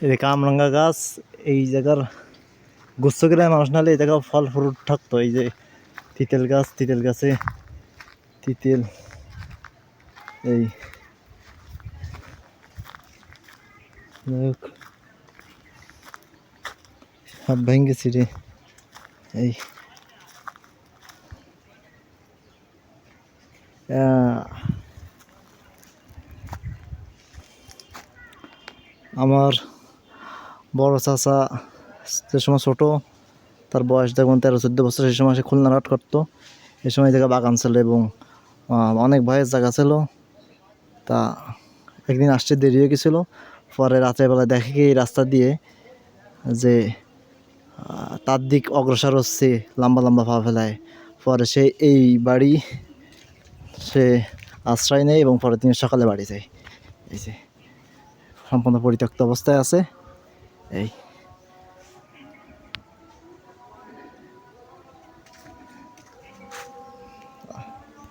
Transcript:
এই যে কামরাঙ্গা গাছ, এই জায়গার গুচ্ছগ্রামের মানুষ নাহলে এই জায়গা ফল ফ্রুট থাকতো। এই যে তিতেল গাছ, তিতেল গাছে তিতেল, এই হাত ভেঙেছি রে। এই আমার বড় চাচা যে সময় ছোটো, তার বয়স দেখুন 13-14 বছর, সেই সময় সে খুলনা হাট করতো। এই সময় জায়গা বাগান ছিল এবং অনেক ভয়ের জায়গা ছিল। তা একদিন আসতে দেরি হয়ে গেছিলো, পরে রাতের বেলা দেখে কি এই রাস্তা দিয়ে যে তার দিক অগ্রসর হচ্ছে লম্বা লম্বা পা ফেলায়। পরে সে এই বাড়ি সে আশ্রয় নেয় এবং পরের দিন সকালে বাড়ি যায়। এই যে সম্পূর্ণ পরিত্যক্ত অবস্থায় আছে। এই